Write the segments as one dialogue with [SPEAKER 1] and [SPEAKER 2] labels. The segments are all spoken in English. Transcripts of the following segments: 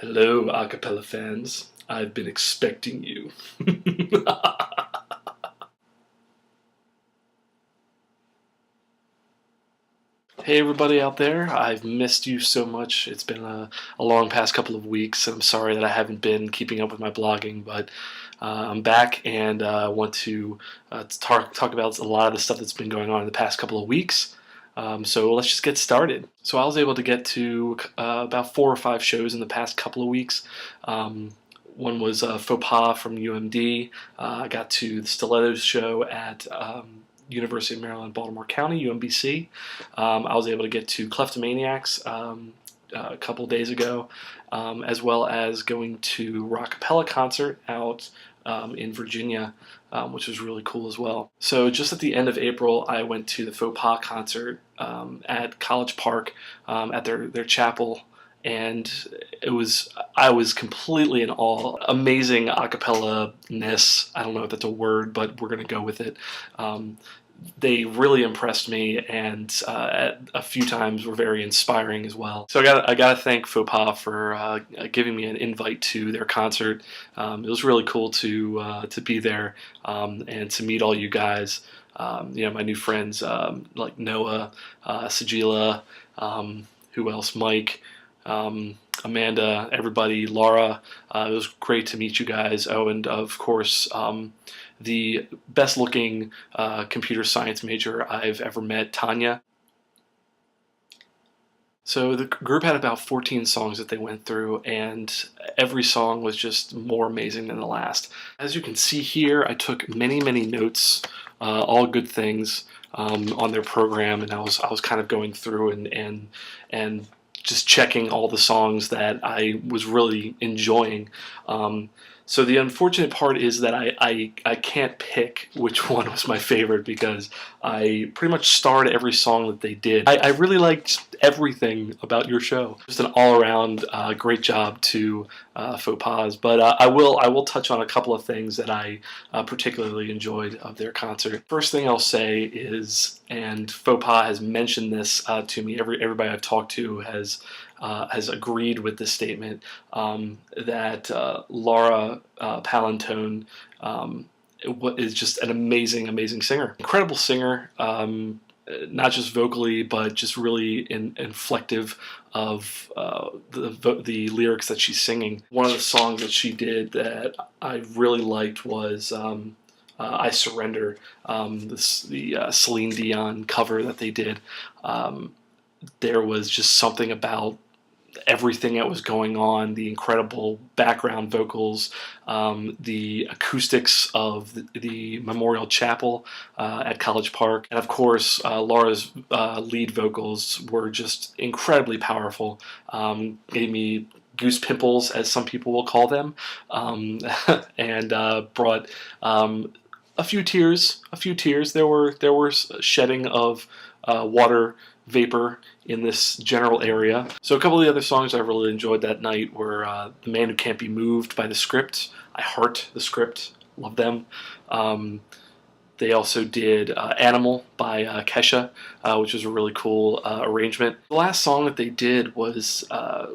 [SPEAKER 1] Hello, a cappella fans. I've been expecting you. Hey, everybody out there. I've missed you so much. It's been a long past couple of weeks, and I'm sorry that I haven't been keeping up with my blogging, but I'm back and want to talk about a lot of the stuff that's been going on in the past couple of weeks. So let's just get started. So I was able to get to about 4 or 5 shows in the past couple of weeks. One was Faux Pas from UMD. I got to the Stilettos show at University of Maryland, Baltimore County, UMBC. I was able to get to Kleptomaniacs a couple days ago, as well as going to Rock Cappella concert out in Virginia, which was really cool as well. So just at the end of April, I went to the Faux Pas concert at College Park at their chapel, and I was completely in awe. Amazing a cappella-ness. I don't know if that's a word, but we're going to go with it. They really impressed me, and at a few times were very inspiring as well. So I got to thank Faux Pas for giving me an invite to their concert. It was really cool to be there and to meet all you guys. My new friends like Noah, Sajila, who else? Mike. Amanda, everybody, Laura. It was great to meet you guys. Oh, and of course, the best-looking computer science major I've ever met, Tanya. So the group had about 14 songs that they went through, and every song was just more amazing than the last. As you can see here, I took many, many notes, all good things, on their program, and I was kind of going through and just checking all the songs that I was really enjoying. So the unfortunate part is that I can't pick which one was my favorite, because I pretty much starred every song that they did. I really liked everything about your show. Just an all-around great job to Faux Pas. But I will touch on a couple of things that I particularly enjoyed of their concert. First thing I'll say is, and Faux Pas has mentioned this to me, everybody I've talked to has agreed with this statement, that Laura Palantone is just an amazing, amazing singer. Incredible singer, not just vocally, but just really inflective of the lyrics that she's singing. One of the songs that she did that I really liked was I Surrender, the Celine Dion cover that they did. There was just something about everything that was going on, the incredible background vocals, the acoustics of the Memorial Chapel at College Park, and of course Laura's lead vocals were just incredibly powerful. Gave me goose pimples, as some people will call them, and brought a few tears. There were shedding of water vapor in this general area. So a couple of the other songs I really enjoyed that night were The Man Who Can't Be Moved by The Script. I heart The Script. Love them. They also did Animal by Kesha, which was a really cool arrangement. The last song that they did was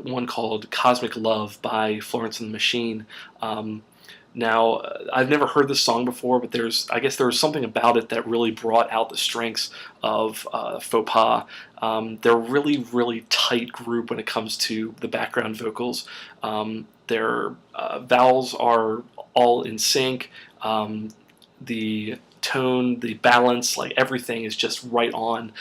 [SPEAKER 1] one called Cosmic Love by Florence and the Machine. Now, I've never heard this song before, but I guess there was something about it that really brought out the strengths of Faux Pas. They're a really, really tight group when it comes to the background vocals. Their vowels are all in sync. The tone, the balance, like everything is just right on.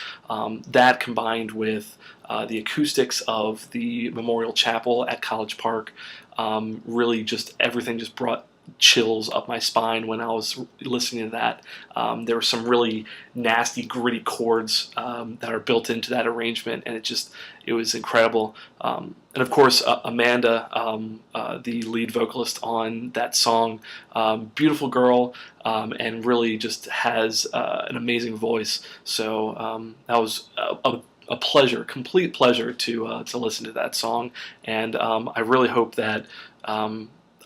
[SPEAKER 1] That combined with the acoustics of the Memorial Chapel at College Park, really just everything just brought chills up my spine when I was listening to that. There were some really nasty, gritty chords that are built into that arrangement, and it was incredible. And of course, Amanda, the lead vocalist on that song, beautiful girl, and really just has an amazing voice. So that was a pleasure, complete pleasure to listen to that song, and I really hope that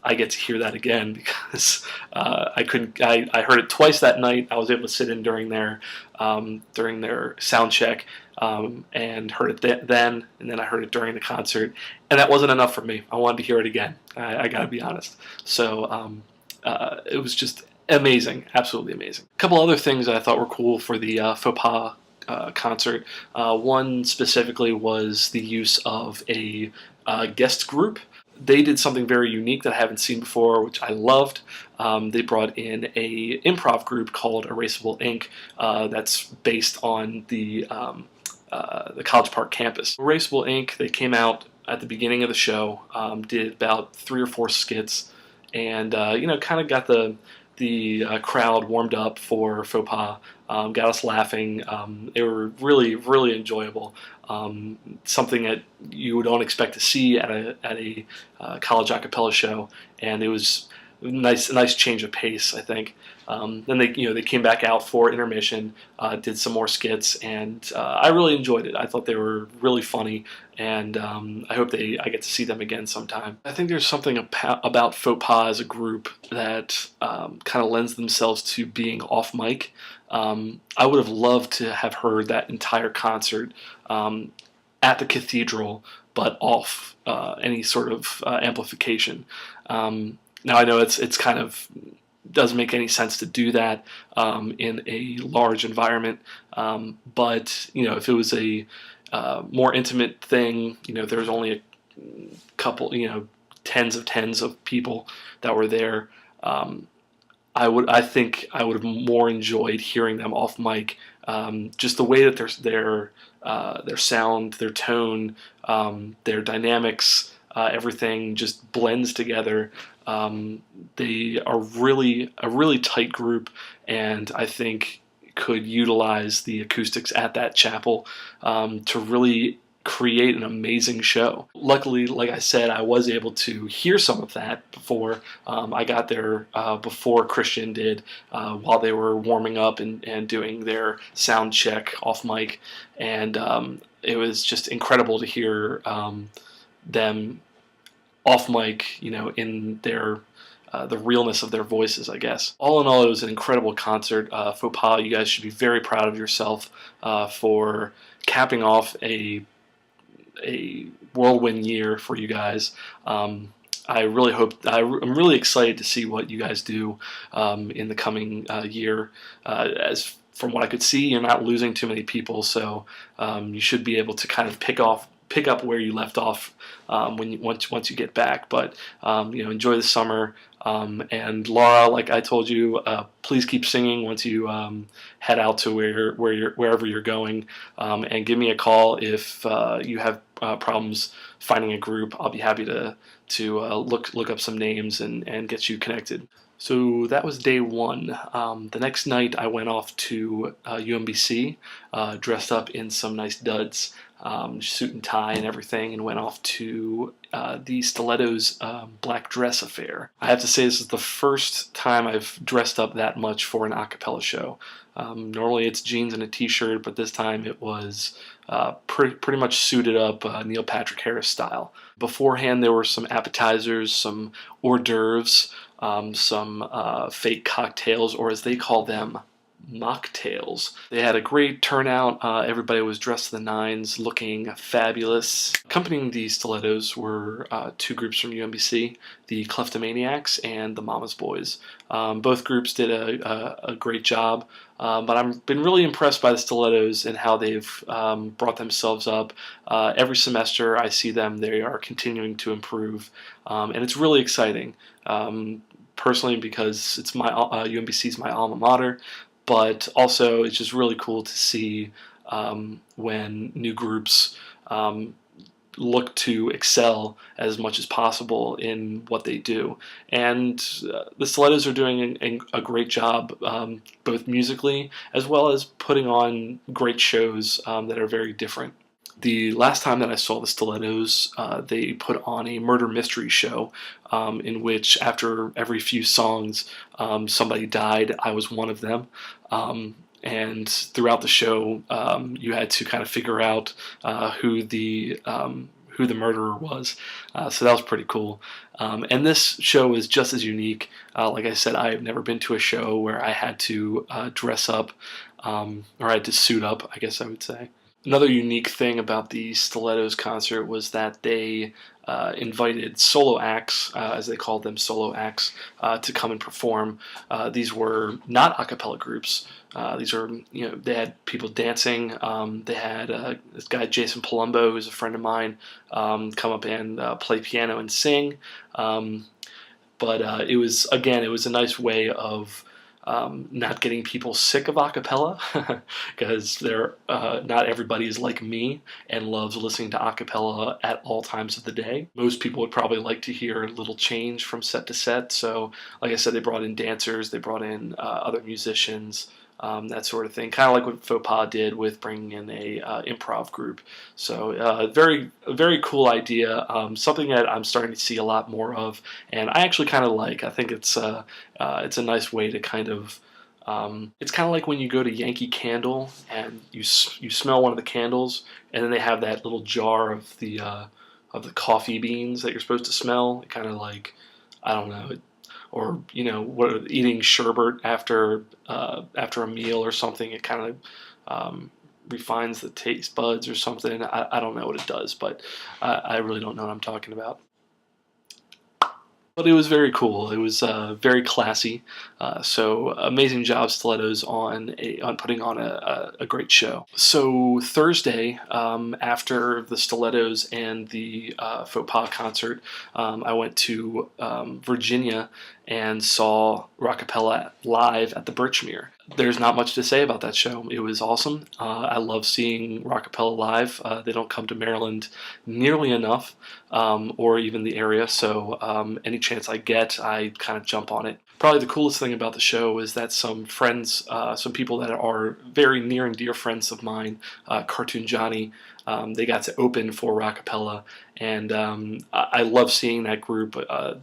[SPEAKER 1] I get to hear that again because I couldn't. I heard it twice that night. I was able to sit in during their sound check, and heard it then, and then I heard it during the concert, and that wasn't enough for me. I wanted to hear it again. I got to be honest. So it was just amazing, absolutely amazing. A couple other things that I thought were cool for the faux pas concert. One specifically was the use of a guest group. They did something very unique that I haven't seen before, which I loved. They brought in a improv group called Erasable Inc. That's based on the College Park campus. Erasable Inc. They came out at the beginning of the show, did about 3 or 4 skits, and kind of got the crowd warmed up for faux pas, got us laughing. They were really, really enjoyable. Something that you don't expect to see at a college a cappella show, and it was a nice change of pace, I think. Then they came back out for intermission, did some more skits, and I really enjoyed it. I thought they were really funny, and I hope I get to see them again sometime. I think there's something about faux pas as a group that kind of lends themselves to being off mic. I would have loved to have heard that entire concert at the cathedral, but off any sort of amplification. Now I know it's kind of doesn't make any sense to do that in a large environment, but if it was a more intimate thing, there's only a couple, tens of people that were there. I think I would have more enjoyed hearing them off mic. Just the way that their sound, their tone, their dynamics, everything just blends together. They are a really tight group, and I think could utilize the acoustics at that chapel to really create an amazing show. Luckily, like I said, I was able to hear some of that before I got there, before Christian did, while they were warming up and doing their sound check off mic, and it was just incredible to hear them off mic, in their the realness of their voices, I guess. All in all, it was an incredible concert. Faux pas, you guys should be very proud of yourself for capping off a whirlwind year for you guys. I really hope. I'm really excited to see what you guys do in the coming year. As from what I could see, you're not losing too many people, so you should be able to kind of pick up where you left off once you get back. But enjoy the summer. And Laura, like I told you, please keep singing once you head out to wherever you're going, and give me a call if you have problems finding a group. I'll be happy to look up some names and get you connected. So that was day one. The next night I went off to UMBC, dressed up in some nice duds, suit and tie and everything, and went off to the Stilettos Black Dress Affair. I have to say this is the first time I've dressed up that much for an a cappella show. Normally it's jeans and a t-shirt, but this time it was pretty much suited up Neil Patrick Harris style. Beforehand there were some appetizers, some hors d'oeuvres, some fake cocktails, or as they call them, mocktails. They had a great turnout. Everybody was dressed to the nines, looking fabulous. Accompanying the Stilettos were 2 groups from UMBC, the Kleptomaniacs and the Mama's Boys. Both groups did a great job, but I've been really impressed by the Stilettos and how they've brought themselves up. Every semester I see them, they are continuing to improve, and it's really exciting. Personally, because it's my UMBC is my alma mater, but also it's just really cool to see when new groups look to excel as much as possible in what they do. And the Stilettos are doing a great job, both musically as well as putting on great shows that are very different. The last time that I saw the Stilettos, they put on a murder mystery show in which after every few songs somebody died. I was one of them. And throughout the show, you had to kind of figure out who who the murderer was. So that was pretty cool. And this show was just as unique. Like I said, I've never been to a show where I had to dress up, or I had to suit up, I guess I would say. Another unique thing about the Stilettos concert was that they invited solo acts, as they called them, solo acts, to come and perform. These were not a cappella groups. These are, they had people dancing. They had this guy Jason Palumbo, who's a friend of mine, come up and play piano and sing. But it was a nice way of not getting people sick of a cappella, because they're not everybody is like me and loves listening to a cappella at all times of the day. Most people would probably like to hear a little change from set to set. So, like I said, they brought in dancers, they brought in other musicians. That sort of thing, kind of like what Faux Pas did with bringing in a improv group. So very cool idea, something that I'm starting to see a lot more of, and I actually kind of like. I think it's a nice way to kind of. It's kind of like when you go to Yankee Candle and you smell one of the candles, and then they have that little jar of the coffee beans that you're supposed to smell. Kind of like, I don't know. Or eating sherbet after a meal or something. It kind of refines the taste buds or something. I don't know what it does, but I really don't know what I'm talking about. But it was very cool. It was very classy. So amazing job, Stilettos, on putting on a great show. So Thursday, after the Stilettos and the Faux Pas concert, I went to Virginia and saw Rockapella live at the Birchmere. There's not much to say about that show. It was awesome. I love seeing Rockapella live. They don't come to Maryland nearly enough, or even the area, so any chance I get, I kind of jump on it. Probably the coolest thing about the show is that some friends, some people that are very near and dear friends of mine, Cartoon Johnny, they got to open for Rockapella, and I love seeing that group.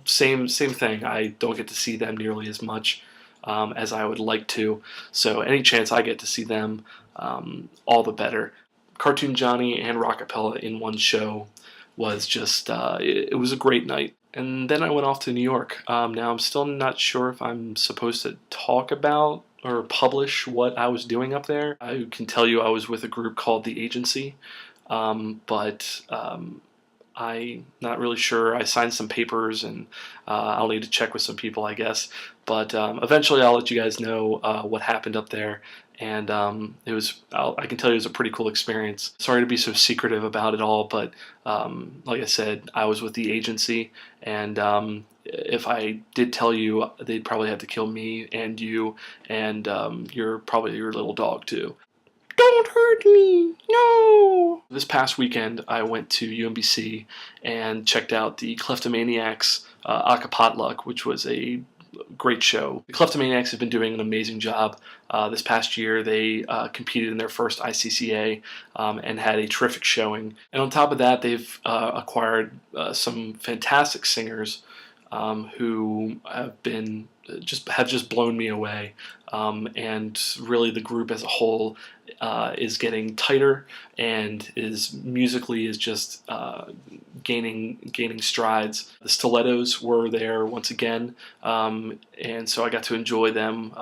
[SPEAKER 1] Same thing. I don't get to see them nearly as much as I would like to. So any chance I get to see them, all the better. Cartoon Johnny and Rockapella in one show was just, it was a great night. And then I went off to New York. Now I'm still not sure if I'm supposed to talk about or publish what I was doing up there. I can tell you I was with a group called The Agency, but I'm not really sure. I signed some papers, and I'll need to check with some people, I guess. But eventually I'll let you guys know what happened up there. And I can tell you it was a pretty cool experience. Sorry to be so secretive about it all, but like I said, I was with The Agency, and if I did tell you, they'd probably have to kill me and you, and probably your little dog too. Don't hurt me! No! This past weekend, I went to UMBC and checked out the Kleptomaniacs Acapotluck, which was a great show. The Kleptomaniacs have been doing an amazing job. This past year, they competed in their first ICCA and had a terrific showing. And on top of that, they've acquired some fantastic singers who have just blown me away. And really, the group as a whole is getting tighter, and is just gaining strides. The Stilettos were there once again, and so I got to enjoy them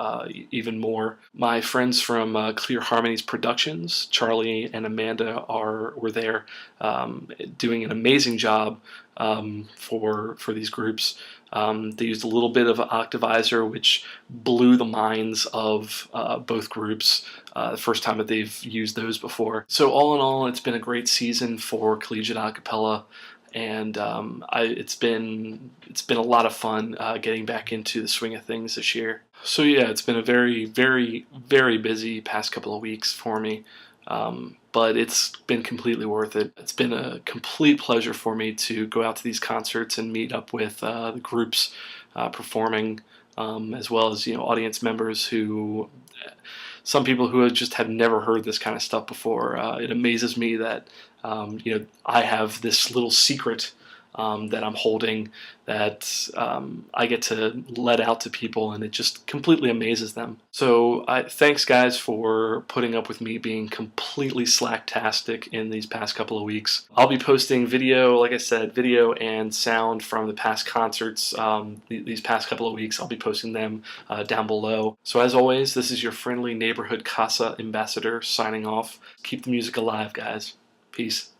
[SPEAKER 1] even more. My friends from Clear Harmonies Productions, Charlie and Amanda, were there doing an amazing job for these groups. They used a little bit of an octavizer, which blew the minds of both groups. The first time that they've used those before. So all in all, it's been a great season for Collegiate A Cappella, and it's been a lot of fun getting back into the swing of things this year. So yeah, it's been a very, very, very busy past couple of weeks for me. But it's been completely worth it. It's been a complete pleasure for me to go out to these concerts and meet up with the groups performing, as well as audience members who, some people who just have never heard this kind of stuff before. It amazes me that I have this little secret that I'm holding that I get to let out to people, and it just completely amazes them. So thanks guys for putting up with me being completely slacktastic in these past couple of weeks. I'll be posting video, like I said, video and sound from the past concerts these past couple of weeks. I'll be posting them down below. So as always, this is your friendly neighborhood Casa ambassador signing off. Keep the music alive, guys. Peace.